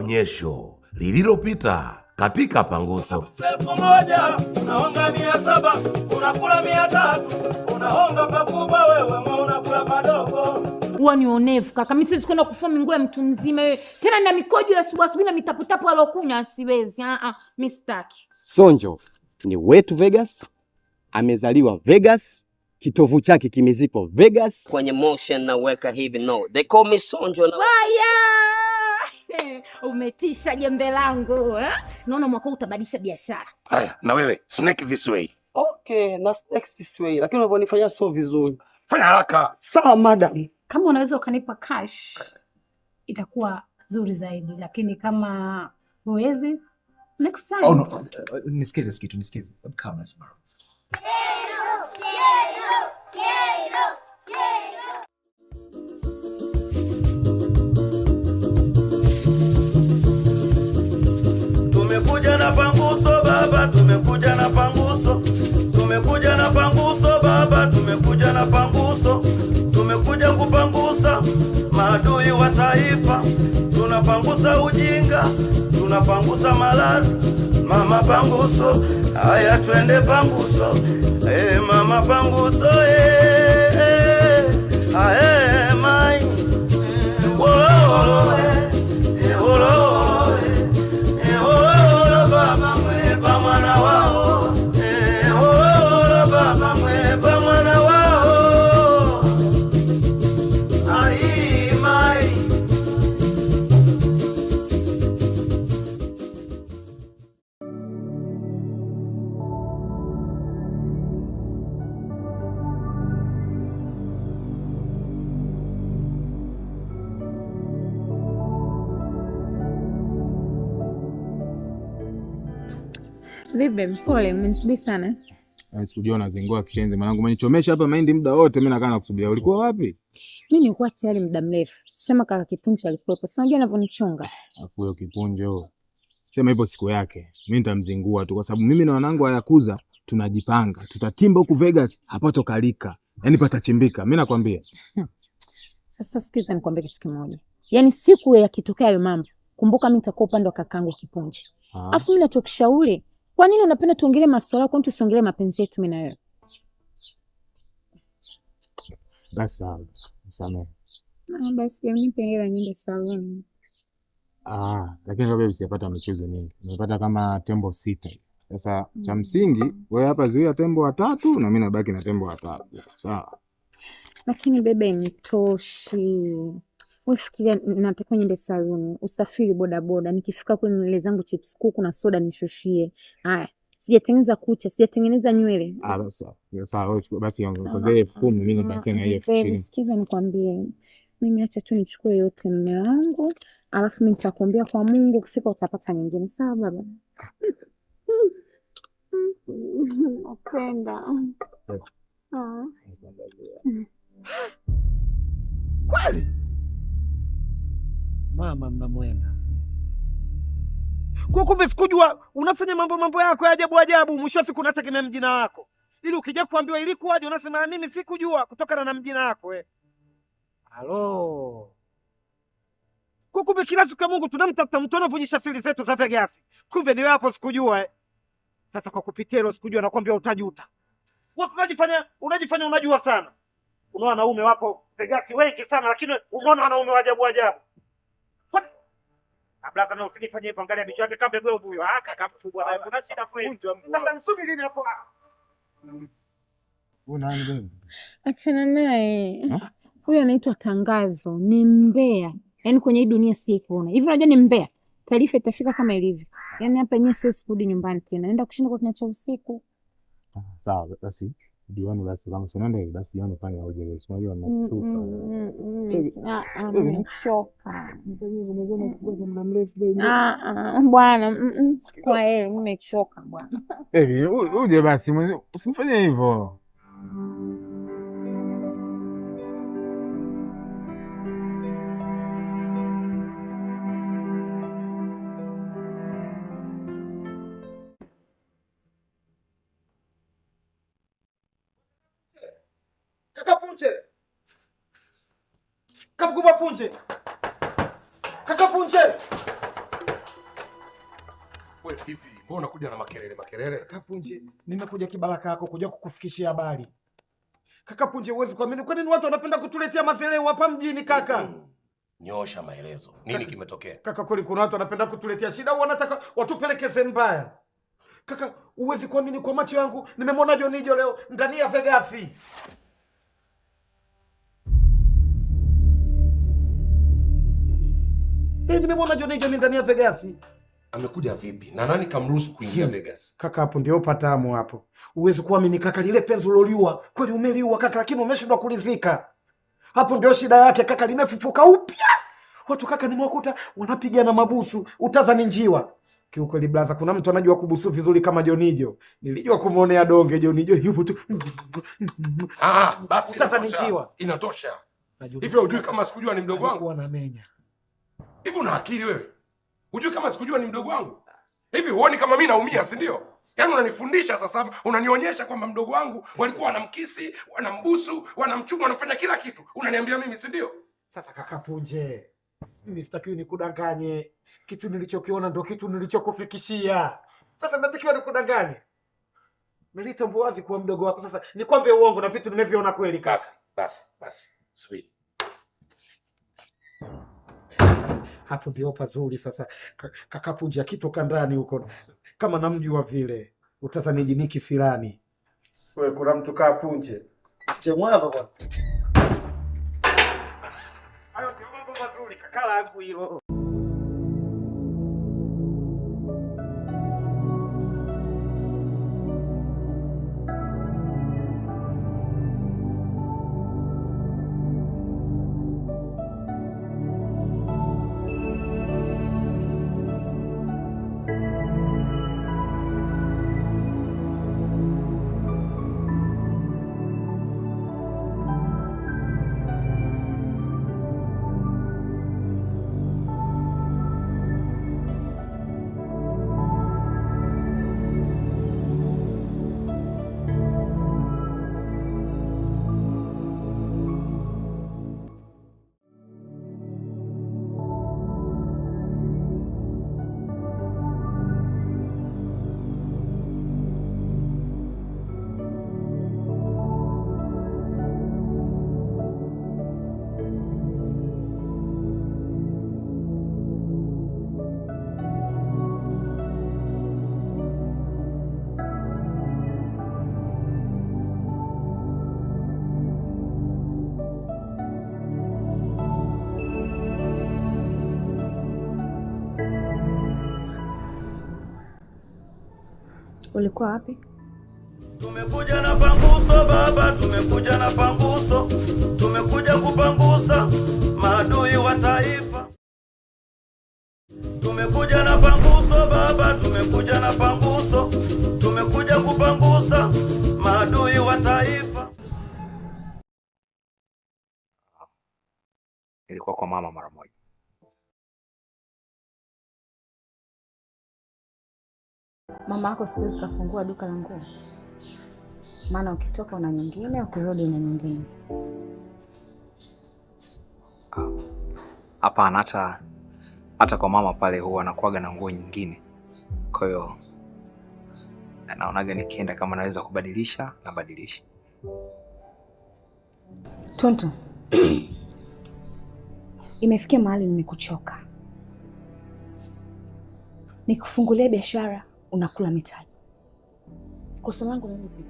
onyesho lililopita katika Panguso. 1000 unaonga 700, unakula 300, unaonga pakubwa wewe unakula padogo. Huwa ni onevu kaka, mimi siwezi kwenda kufua nguo ya mtu mzima wewe. Tena na mikojo ya asubuhi na mitaputapu alokunya siwezi. Mimi sitaki. Sonjo ni wetu Vegas, amezaliwa Vegas, kitovu chake kimezikwa Vegas. Kwenye motion naweka hivi no. They call me Sonjo. Waya! Umetisha jembe langu, Naona mwaka utabadilisha biashara. Haya, na wewe snake this way. Okay, na snake this way, lakini unavyonifanyia sio vizuri. Fanya haraka. Sawa madam. Kama unaweza ukanipa cash itakuwa nzuri zaidi, lakini kama huwezi next time. Oh no, nisikize. Come as bro. Tumekuja na Panguso baba, tumekuja na Panguso. Tumekuja na Panguso baba, tumekuja na Panguso. Tumekuja kupangusa maadui wa taifa. Tunapangusa ujinga, tunapangusa maradhi. Mama Panguso, haya twende Panguso. Mama Panguso, mai. Baba mweba mwana wao. Baba mweba mwana wao. Ai mai. Vipi, pole, mmenisubiri sana. Sikujua unazingua kishenzi mwanangu, umenichomesha hapa mahindi muda wote, mimi nakaa nakusubiria. Ulikuwa wapi? Mimi nilikuwa tayari muda mrefu. Sema kaka Kipunje alikuwepo. Sasa unajua anavyonichonga. Afu huyo Kipunje huyo. Sema ipo siku yake. Mimi nitamzingua tu kwa sababu mimi na wanangu wa Yakuza tunajipanga. Tutatimba huku Vegas hapato kalika. Yaani patachimbika. Mimi nakwambia. Sasa sikiza nikwambie kitu kimoja. Yaani siku yakitokea hayo mambo, kumbuka mimi nitakuwa upande wa kakangu Kipunje. Afu mimi nachokushauri, kwa nini unapenda tuongelee masuala kwa nini tusiongelee mapenzi yetu mimi na wewe? Basi sawa. Basi nipe hela niende saloni. Lakini kwa baby sijapata michuzi mingi. Nimepata kama tembo 6. Sasa cha msingi wewe hapa zuia tembo 3 na mimi nabaki na tembo 3. Sawa. Lakini bebe nitoshi. Wewe fikiria nataka niende saloni, usafiri bodaboda, nikifika kule nile zangu chips kuku na soda nishushie. Haya, sijatengeneza kucha, sijatengeneza nywele. Sawa, basi ongezee 10,000 mimi nibaki na hiyo 20. Sikiza nikwambie. Mimi acha tu nichukue yote mume wangu, alafu mimi nitakuombea kwa Mungu ukifika utapata nyingine. Sawa baba? Napenda. Kweli? Mama mnamwenda. Kwa kumbe sikujua unafanya mambo yako ya ajabu. Mwisho wa siku unategemea mjina wako. Ili ukija kuambiwa ilikuwaje unasema mimi sikujua kutokana na mjina wako Halo. Kwa kumbe kila siku ya Mungu tunamtafuta mtu anavunjisha siri zetu za Vegas. Kumbe ni wewe hapo sikujua Sasa kwa kupitia hilo sikujua nakwambia utajuta. Wewe unajifanya unajua sana. Unaona wanaume wapo Vegas wengi sana lakini unaona wanaume wa ajabu. Ablaza na usinifanyie kuangalia bicho yake kama wewe huyo. Kaka mkubwa na kuna shida kweli. Sasa nisubiri lini hapo? Unaani wewe? Achana naye. Huyo anaitwa Tangazo, ni mbea. Yaani kwenye hii dunia si kuona. Hivi unajua ni mbea. Taarifa itafika kama ilivyo. Yaani hapa yenyewe siwezi kurudi nyumbani tena. Naenda kushinda kwa kinacha usiku. Sawa, basi. Dioni basi kama unaenda basi yoni pale au je, unajua nakutupa. Nimechoka. Bwana, kwa yeye nimechoka bwana. Uje basi usifanye hivyo. Kaka Punje. Kaka Punje. Wewe vipi? Wewe unakuja na makelele? Kaka Punje, nimekuja kibaraka yako kuja kukufikishia habari. Kaka Punje, huwezi kuamini kwa nini watu wanapenda kutuletea mazeleo hapa mjini kaka? Nyosha maelezo. Nini kimetokea? Kaka, kweli kuna watu wanapenda kutuletea shida au wanataka watupeleke sehemu mbaya. Kaka, huwezi kuamini kwa macho yangu nimemwona Jonijo leo ndani ya Vegas. Nimemwona Jonijo ndani ya Vegas. Amekuja vipi? Na nani kamruhusu kuingia Vegas? Kaka, hapo ndio patamu hapo. Huwezi kuamini kaka, lile penzi uloliua, kweli umeliua kaka, lakini umeshindwa kulizika. Hapo ndio shida yake kaka, limefufuka upya. Watu kaka nimewakuta wanapigana mabusu, utazani njiwa. Kiukweli blaza, kuna mtu anajua kubusu vizuri kama Jonijo. Nilijua kumuonea donge Jonijo hivyo tu. Basi Utazani njiwa. Inatosha. Hivi hujui kama sikujua ni mdogo wangu? Wanamenya. Hivi una akili wewe? Hujui kama sikujua ni mdogo wangu? Hivi huoni kama mimi naumia, si ndio? Yaani unanifundisha sasa, unanionyesha kwamba mdogo wangu walikuwa wanamkisi, wanambusu, wanamchuma, wanafanya kila kitu. Unaniambia mimi, si ndio? Sasa kaka Punje, mimi sitakiwi nikudanganye. Kitu nilichokiona ndio kitu nilichokufikishia. Sasa natakiwa nikudanganye. Nilitambua wazi kuwa mdogo wako. Sasa nikwambie uongo na vitu nimeviona kweli kaka. Basi. Sweet. Hapo ndio pazuri sasa. Kaka Punje akitoka ndani huko kama namjua vile. Utazani jiniki silani. Wewe kuna mtu kaa Punje. Chemwaba bwana. Hayo ndio mambo mazuri kakala yangu hilo. Ulikuwa wapi? Tumekuja na panguso baba, tumekuja na panguso, tumekuja kupangusa maadui wa taifa. Tumekuja na panguso baba, tumekuja na panguso, tumekuja kupangusa maadui wa taifa. Ilikuwa kwa mama mara moja. Mama yako siku hizi kafungua duka la nguo. Maana ukitoka una nyingine, ukirudi una nyingine. Hapana, hata kwa mama pale huwa anakuaga na nguo nyingine. Kwa hiyo naonaga nikienda kama naweza kubadilisha, nabadilisha. Tonto. Imefikia mahali nimekuchoka. Nikufungulia biashara, unakula mitaji. Kosa langu ni lipi?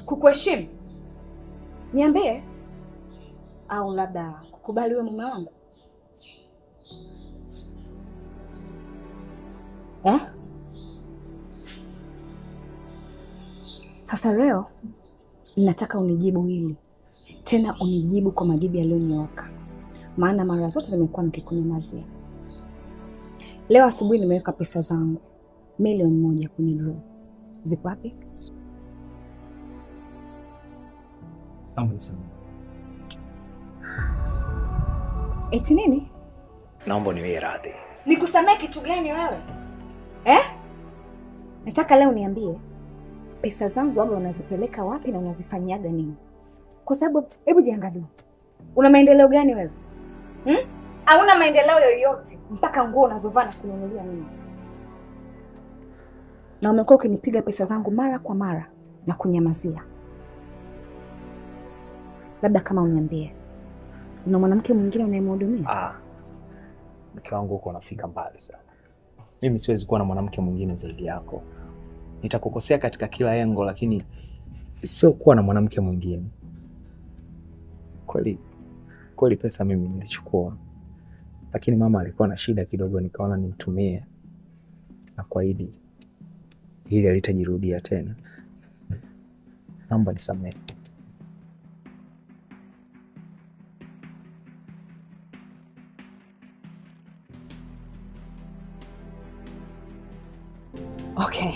Kukuheshimu? Niambie. Au labda kukubali wewe mume wangu? Sasa leo nataka unijibu hili. Tena unijibu kwa majibu yaliyonyooka. Maana mara zote nimekuwa nikikunyamazia. Leo asubuhi nimeweka pesa zangu milioni 1 kwenye draw. Ziko wapi? Eti nini? Naomba niwe radhi. Nikusamee kitu gani wewe? Nataka leo niambie pesa zangu waga unazipeleka wapi na unazifanyaga nini? Kwa sababu hebu jiangalie. Una maendeleo gani wewe? hauna maendeleo yoyote mpaka nguo unazovaa na kununulia mimi. Na umekuwa ukinipiga pesa zangu mara kwa mara na kunyamazia. Labda kama uniambie, una mwanamke mwingine unayemhudumia? Mke wangu uko unafika mbali sana. Mimi siwezi kuwa na mwanamke mwingine zaidi yako. Nitakukosea katika kila engo, lakini sio kuwa na mwanamke mwingine. Kweli pesa mimi nilichukua. Lakini mama alikuwa na shida kidogo, nikaona nimtumie. Na kuahidi hili halitajirudia tena. Naomba nisamehe. Okay.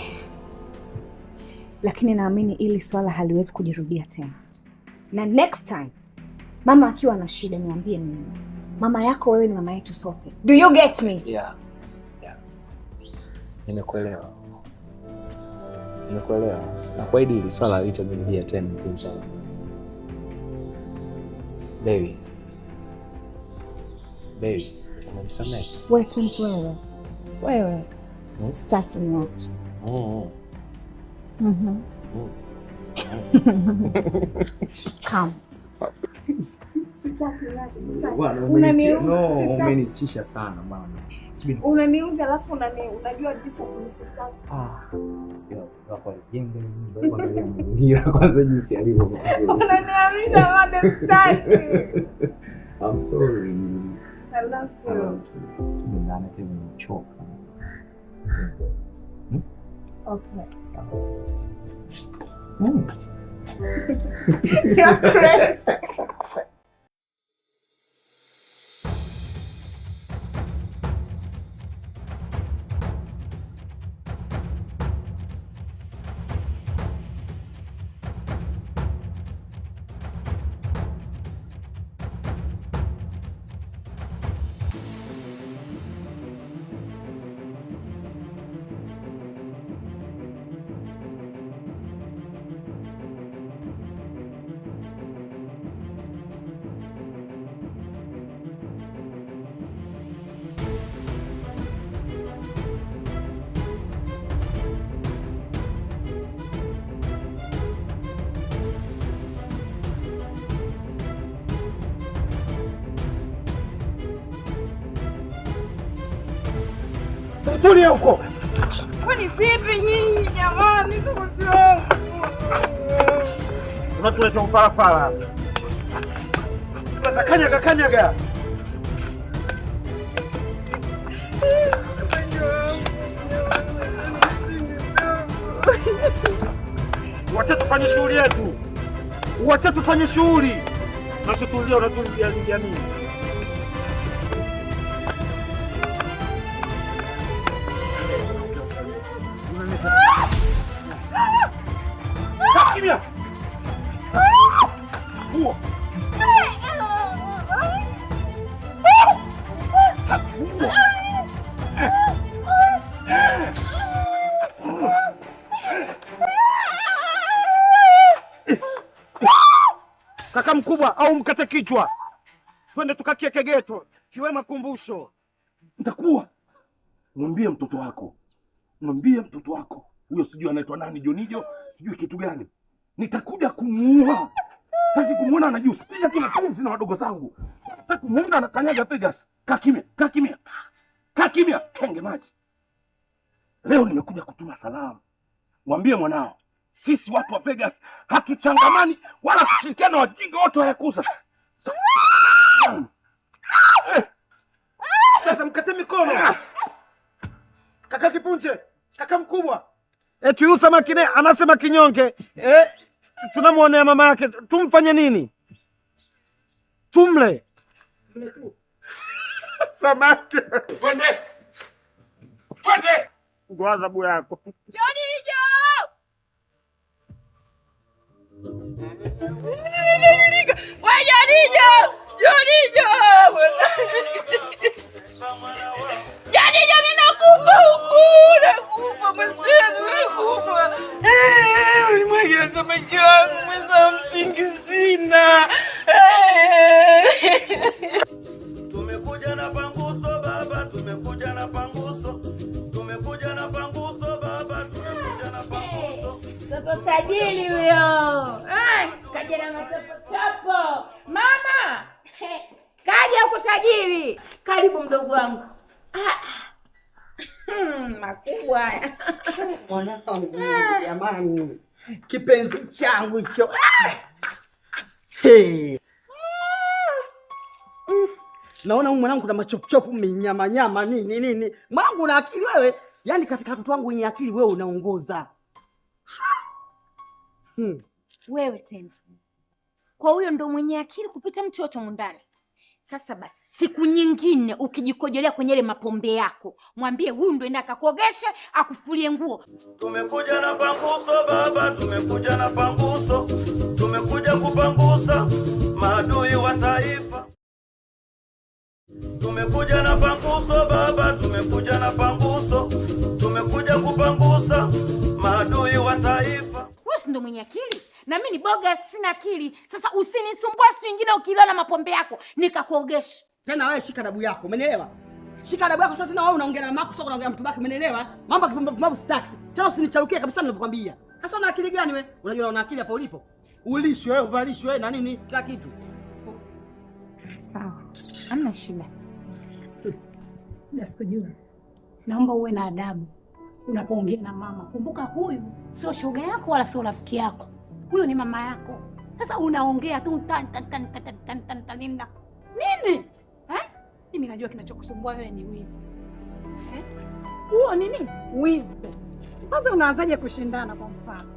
Lakini naamini ili swala haliwezi kujirudia tena. Na next time mama akiwa na shida niambie mimi. Mama yako wewe ni mama yetu sote. Do you get me? Yeah. Nimekuelewa. Na kwa hili swala halitajirudia tena mpenzi wangu. Baby, unanisamehe? Wewe tu mtu wewe. Sitaki niache. Come. Sitaki niache. Umenitisha sana mama. Unaniuza alafu unajua jinsi ya kunisitaki. Hapo jengo ndio kwanza jinsi alivyo. Unaniamini bado sitaki. I'm sorry. I love you. Nina tena nimechoka. Okay. You're crazy. Tulia huko. Kwani vipi nyinyi jamani? Ndugu zangu. Unatuleta ufarafara hapa. Kanyaga. Wacha tufanye shughuli yetu. Wacha tufanye shughuli. Unatutulia nini? Kimya! Huo! Kaka mkubwa au mkate kichwa. Twende tukakieke geto. Kiwe makumbusho. Nitakuwa. Mwambie mtoto wako. Huyo sijui anaitwa nani, Jonijo, sijui kitu gani. Nitakuja kumuua. Sitaki kumuona anajihusisha kila pumzi na wadogo zangu. Sitaki kumuona anakanyaga Vegas. Kaa kimya. Kenge maji. Leo nimekuja kutuma salamu. Mwambie mwanao, sisi watu wa Vegas hatuchangamani wala kushirikiana wajinga wote wa Yakuza. Sasa mkate mikono. Kaka Kipunje, kaka mkubwa. Eti huyu samaki naye anasema kinyonge. Tunamuonea mama yake. Tumfanye nini? Tumle. Samaki. Twende. Kwa adhabu yako. Jonijo! Jonijo, ninakufa huku. Nakufa mwenzenu, nakufa. Ulimwagila samaki wangu mweza msingi sina. Tumekuja na Mtoto tajiri huyo. Kaja na machapo. Mama! Kaja huko tajiri. Karibu mdogo wangu. Makubwa haya. Mwanangu jamani. Kipenzi changu hicho. Hey. Naona mwanangu kuna machopochopo minyama nini. Mwanangu una akili wewe. Yaani katika watoto wangu wenye akili wewe unaongoza. Wewe tena. Kwa huyo ndo mwenye akili kupita mtu yote ndani. Sasa basi siku nyingine ukijikojolea kwenye ile mapombe yako, mwambie huyu ndo enda akakuogeshe, akufulie nguo. Tumekuja na panguso baba, tumekuja na panguso. Tumekuja kupangusa maadui wa taifa. Tumekuja na panguso baba, tumekuja na panguso. Tumekuja kupangusa maadui wa taifa. Wewe si ndo mwenye akili? Na mimi ni boga sina akili. Sasa usinisumbua siku nyingine ukilala na mapombe yako nikakuogesha. Tena wewe shika adabu yako, umenielewa? Shika adabu yako sasa, tena wewe unaongea na mako sio unaongea na mtu baki, umenielewa? Mambo kipumbavu sitaki. Tena usinicharukie kabisa ninavyokuambia. Sasa una akili gani wewe? Unajua una akili hapo ulipo? Ulishwe wewe, uvalishwe wewe na nini? Kila kitu. Sawa. Hamna shida. Sikujua. Naomba uwe na adabu unapoongea na mama. Kumbuka huyu sio shoga yako wala sio rafiki yako. Huyo ni mama yako. Sasa unaongea tu nini? Mimi najua kinachokusumbua wewe ni wivu. Huo ni nini? Wivu. Sasa unaanzaje kushindana kwa mfano?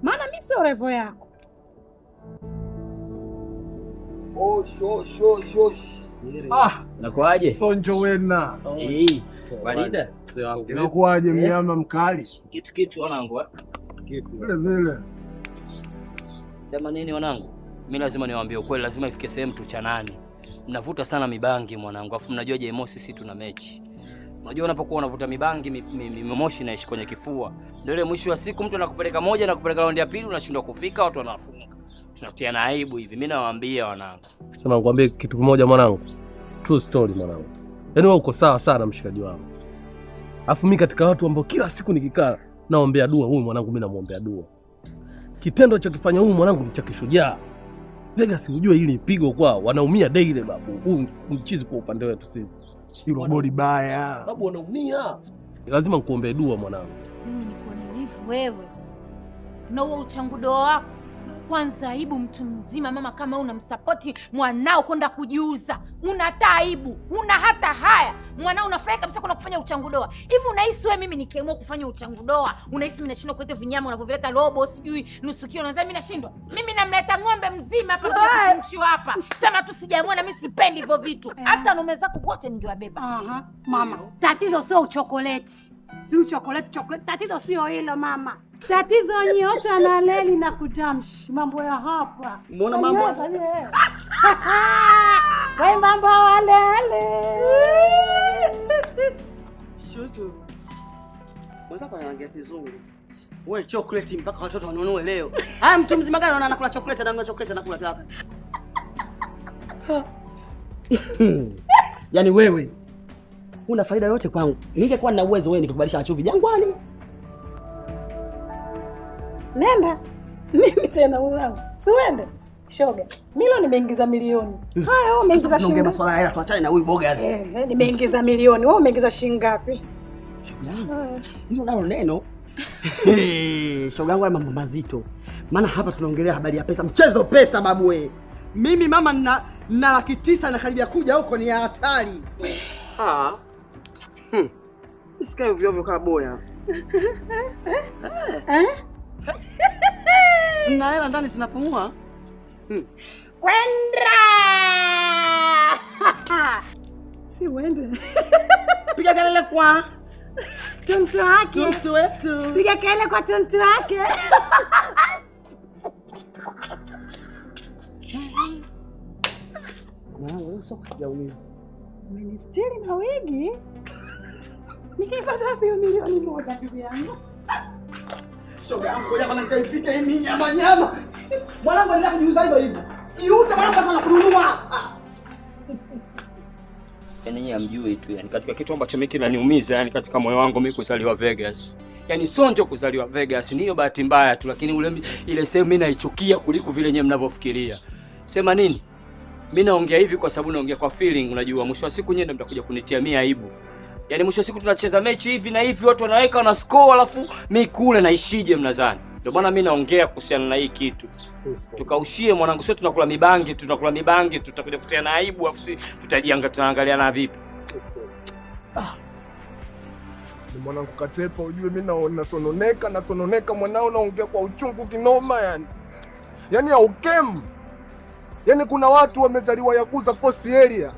Maana mimi sio revo yako. Nakuaje? Sonjo wena. Walida. Inakuaje mnyama mkali? Kitu wanangu. Vile. Sema nini wanangu? Mimi lazima niwaambie ukweli, lazima ifike sehemu tuchanani. Mnavuta sana mibangi mwanangu. Afu mnajua JMO sisi tuna mechi. Unajua unapokuwa unavuta mibangi moshi inaishi kwenye kifua. Ndio ile mwisho wa siku mtu anakupeleka moja na kupeleka raundi ya pili unashindwa kufika, watu wanafunga. Tunatia na aibu hivi. Mimi nawaambia wanangu. Sema nikwambie kitu kimoja mwanangu. True story mwanangu. Yaani wewe uko sawa sana mshikaji wangu. Afu mimi katika watu ambao kila siku nikikaa naombea dua huyu mwanangu, mimi namuombea dua. Kitendo cha kufanya huyu mwanangu ni cha kishujaa. Vegas unajua hili pigo kwao, wanaumia daily babu. Huu mchizi kwa upande wetu sisi. Hilo bodi baya. Babu wanaumia. Lazima nikuombee dua mwanangu. Mimi ni kuonilifu wewe. Na huo uchangudo wako. Kwanza aibu mtu mzima mama kama unamsapoti mwanao kwenda kujiuza. Una taibu, una hata haya. Mwanao unafurahi kabisa kuna kufanya uchangudoa. Hivi unahisi wewe mimi nikiamua kufanya uchangudoa, unahisi mimi nashindwa kuleta vinyama unavyovileta robo sijui nusu kilo, unadhani mimi nashindwa? Mimi namleta ng'ombe mzima hapa kwa kuchinjiwa hapa. Sema tu sijaamua na mimi sipendi hivyo vitu. Hata nume zako wote ningewabeba. Mama, tatizo sio uchokoleti. Si uchokoleti. Tatizo sio hilo mama. Tatizo nyota na leli na kutamsh mambo ya hapa. Umeona mambo? Wewe mambo walele. Shutu. Mwanza kwa rangi vizuri. Wewe chocolate mpaka watoto wanunue leo. Haya mtu mzima gani anakula chocolate, ananunua chocolate anakula hapa. Yaani wewe una faida yote kwangu. Ningekuwa nina uwezo wewe nikikubadilisha chumvi Jangwani. Nenda. Mimi tena uzangu. Si uende. Shoga. Milo nimeingiza milioni. Haya wewe umeingiza shilingi. Tunaongea masuala hela tuachane na huyu boga. Nimeingiza milioni. Wewe umeingiza shilingi ngapi? Shoga. Hilo nalo neno. Shoga yangu mambo mazito. Maana hapa tunaongelea habari ya pesa. Mchezo pesa babu wewe. Mimi mama na 900,000 na karibia kuja huko ni hatari. Isikae ovyo ovyo kama boya. Na hela ndani zinapumua. Wendra! Si wende. Piga kelele kwa tuntu wake. Tuntu wetu. Piga kelele kwa tuntu wake. Wewe sio kaja wewe. Ministeri na wigi. Nikipata wapi milioni moja bibi yangu? Shoga yangu ya kama nikaipika hii nyama. Mwanangu anaenda kujiuza hivyo hivyo. Iuze mwanangu anakununua. Yaani yeye amjui tu, yani katika kitu ambacho mimi kinaniumiza, yani katika moyo wangu mimi kuzaliwa Vegas. Yaani Sonjo kuzaliwa Vegas ni hiyo bahati mbaya tu, lakini ile sehemu mimi naichukia kuliko vile nyewe mnavyofikiria. Sema nini? Mimi naongea hivi kwa sababu naongea kwa feeling, unajua mwisho wa siku nyewe ndio mtakuja kunitia mimi aibu. Yaani mwisho wa siku tunacheza mechi hivi na hivi, watu wanaweka na score, alafu mimi kule naishije mnadhani? Ndio maana mimi naongea kuhusiana na hii kitu. Tukaushie mwanangu, sio tunakula mibangi, tutakuja kutia na aibu, afu tutaangaliana vipi? Ni mwanangu Katepa, ujue mimi nasononeka mwanao, naongea kwa uchungu kinoma yani. Yaani haukemu. Yaani kuna watu wamezaliwa Yakuza Force Area,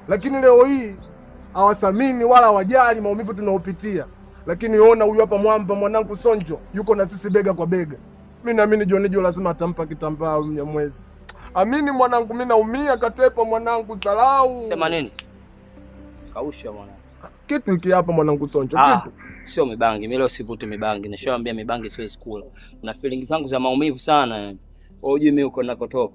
lakini leo hii hawathamini wala hawajali maumivu tunaopitia. Lakini ona huyu hapa mwamba mwanangu Sonjo yuko na sisi bega kwa bega. Mimi naamini Jonijo lazima atampa kitambaa Mnyamwezi. Amini mwanangu, mimi naumia Katepa mwanangu, dharau. Sema nini? Kausha mwanangu. Kitu hiki hapa mwanangu Sonjo, kitu. Sio mibangi, mimi leo sivute mibangi. Nishawaambia mibangi siwezi kula. Na feeling zangu za maumivu sana yani. Hujui mimi uko nakotoka.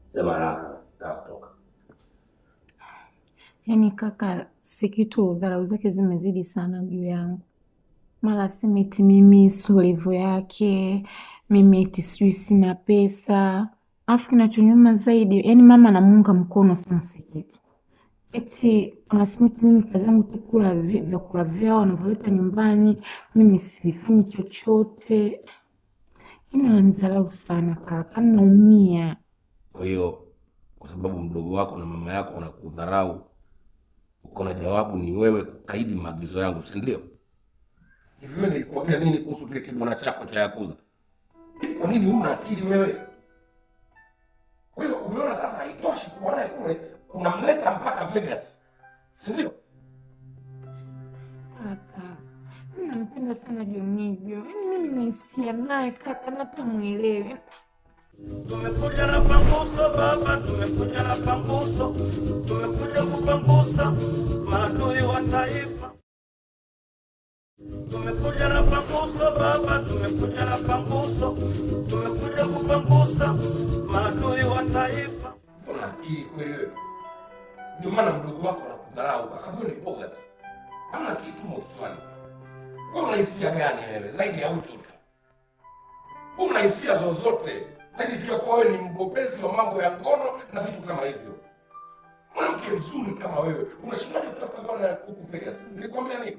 Sema la, kutoka. Yaani kaka, si kitu, dharau zake zimezidi sana juu yangu. Mara sema eti mimi sio level yake, mimi eti sijui sina pesa. Alafu kinachonyuma zaidi, yaani mama anamuunga mkono sana Sikitu. Eti anasema eti mimi kazi yangu tu kula vyakula vyao wanavyoleta nyumbani, mimi sifanyi chochote. Yaani ananidharau sana kaka, naumia. Kwa hiyo kwa sababu mdogo wako na mama yako wanakudharau, uko na jawabu ni wewe kukaidi maagizo yangu, si ndio? Hivi wewe nilikwambia nini kuhusu kile kibwana chako cha Yakuza? Hivi kwa nini huna akili wewe? Kwa hiyo umeona sasa haitoshi kuwa naye kule, unamleta mpaka Vegas, si ndio? Kaka, mimi nampenda sana Jonijo. Yaani mimi nahisia naye kaka, na tamuelewe. Tumekuja na panguso baba, tumekuja na panguso, tumekuja kupangusa maadui wa taifa. Tumekuja na panguso baba, tumekuja na panguso, tumekuja kupangusa maadui wa taifa. Una akili kweli wewe? Ndio maana mdogo wako anakudharau kwa sababu ni bogus. Hamna kitu mkichwani. Wewe una hisia gani wewe zaidi ya utu tu? Una hisia zozote zaidi tu kwa wewe ni mbobezi wa mambo ya ngono na vitu kama hivyo. Mwanamke mzuri kama wewe, unashindaje kutafuta bwana huku Vegas? Nilikwambia nini?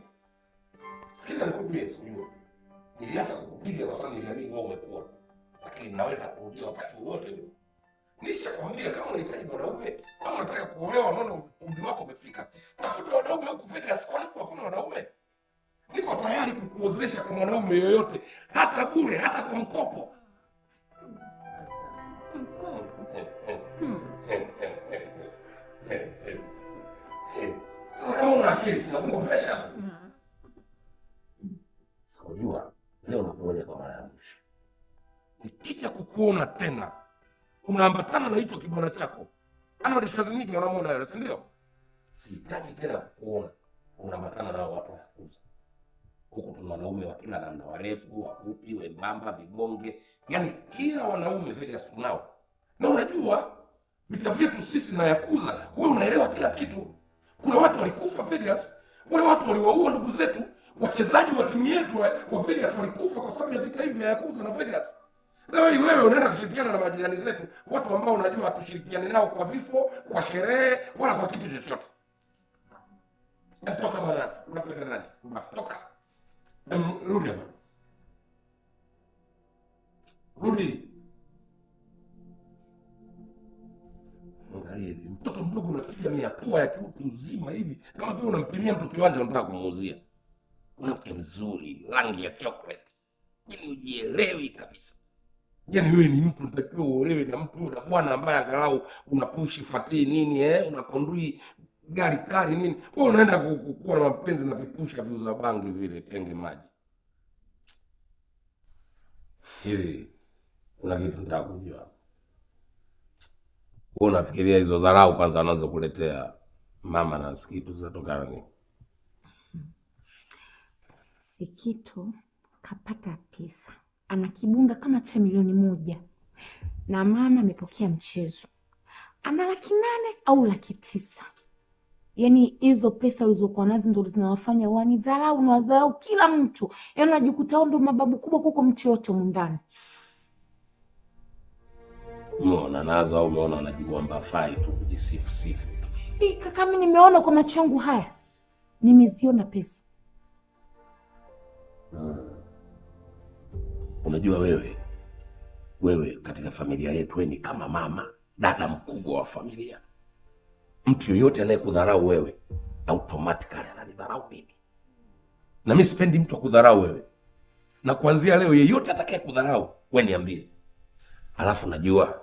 Sikiza nikwambie, sijui. Niliacha kukupiga kwa sababu niliamini wewe umekuwa. Lakini naweza kurudia wakati wote ule. Nishakwambia kama unahitaji mwanaume, kama unataka kuolewa, unaona umri wako umefika, tafuta wanaume huku Vegas, kwani hakuna wanaume? Niko tayari kukuozesha kwa mwanaume yoyote, hata bure, hata kwa mkopo. Sasa kama una akili sina kukuopesha. Sikujua leo nakuonya kwa mara ya mwisho. Nikija kukuona tena unaambatana na hicho kibwana chako, ana rishazi nyingi unamwona yule, si ndio? Sihitaji tena kukuona unaambatana na watu wa Yakuza. Huku tuna wanaume wa kila namna, warefu, wafupi, wembamba, vibonge, yaani kila wanaume Vegas tunao. Na unajua vita vyetu sisi na Yakuza, wewe unaelewa kila kitu. Kuna watu walikufa Vegas, wale watu waliwaua ndugu zetu, wachezaji wa timu yetu wa Vegas walikufa kwa sababu ya vita hivi vya Yakuza na Vegas. Leo hii wewe unaenda kushirikiana na majirani zetu, watu ambao unajua hatushirikiane nao kwa vifo, kwa sherehe, wala kwa kitu chochote. Toka bwana, unapenda nani? Toka. Rudi hapa. Rudi. Angalia hivi, mtoto mdogo unapiga miapua ya kiutu uzima hivi, kama vile unampimia mtu kiwanja unataka kumuuzia. Mwanamke mzuri, rangi ya chocolate. Yaani ujielewi kabisa. Yaani wewe ni mtu unatakiwa uolewe na mtu na bwana ambaye angalau unapushi fatii nini unakondui gari kali nini. Wewe unaenda kuwa na mapenzi na vipusha viuza bangi vile kenge maji. Hivi kuna kitu nataka kujua. Wewe unafikiria hizo dharau kwanza anaanza kuletea mama na Sikitu zinatokana nini? Sikitu kapata pesa, ana kibunda kama cha milioni 1. na mama amepokea mchezo, ana 800,000 au 900,000. Yaani hizo pesa ulizokuwa nazo ndo zinawafanya wanidharau na wadharau kila mtu. Yaani unajikuta wao ndo mababu kubwa kuko mtu yote mundani. Umeona nazo au umeona wanajimwamba fai tu kujisifu sifu tu? Kaka, mimi nimeona kwa macho yangu haya. Nimeziona pesa. Unajua wewe katika familia yetu wewe ni kama mama, dada mkubwa wa familia. Mtu yoyote anayekudharau wewe automatically ananidharau mimi. Na mimi sipendi mtu akudharau wewe. Na kuanzia leo yeyote atakayekudharau wewe niambie. Alafu najua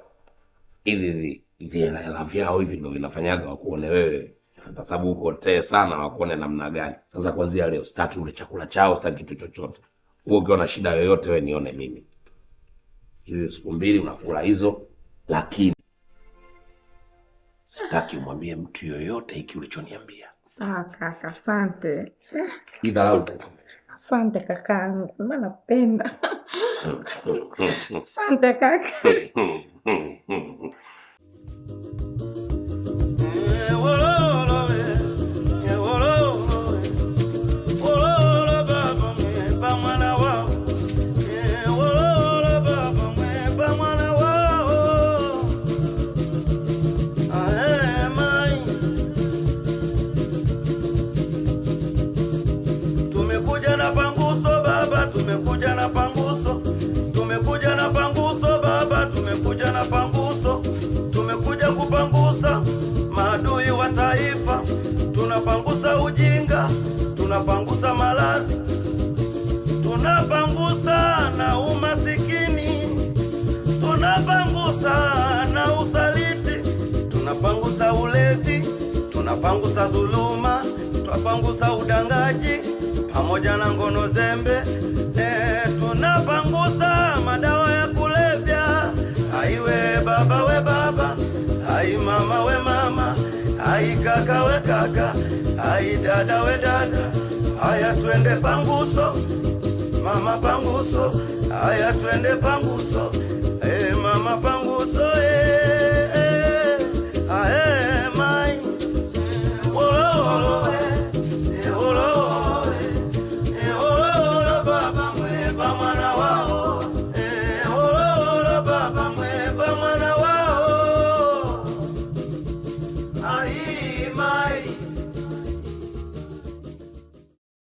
hivi hela vyao hivi ndio vinafanyaga wakuone wewe. Kwa sababu uko tee sana wakuone namna gani. Sasa kuanzia leo sitaki ule chakula chao, sitaki kitu chochote. Wewe ukiona shida yoyote wewe nione mimi. Hizi siku 2 unakula hizo, lakini sitaki umwambie mtu yoyote hiki ulichoniambia. Sawa kaka, asante. Idharau. Asante kakaangu, mimi napenda. Asante kaka. Tumekuja kupangusa maadui wa taifa, tunapangusa ujinga, tunapangusa maradhi, tunapangusa na umasikini, tunapangusa na usaliti, tunapangusa ulevi, tunapangusa dhuluma, tunapangusa udangaji pamoja na ngono zembe, tunapangusa madawa ya kulevya. Aiwe baba we baba, ai mama we mama, ai kaka we kaka, ai dada we dada. Haya twende panguso, mama panguso, haya twende panguso, mama panguso,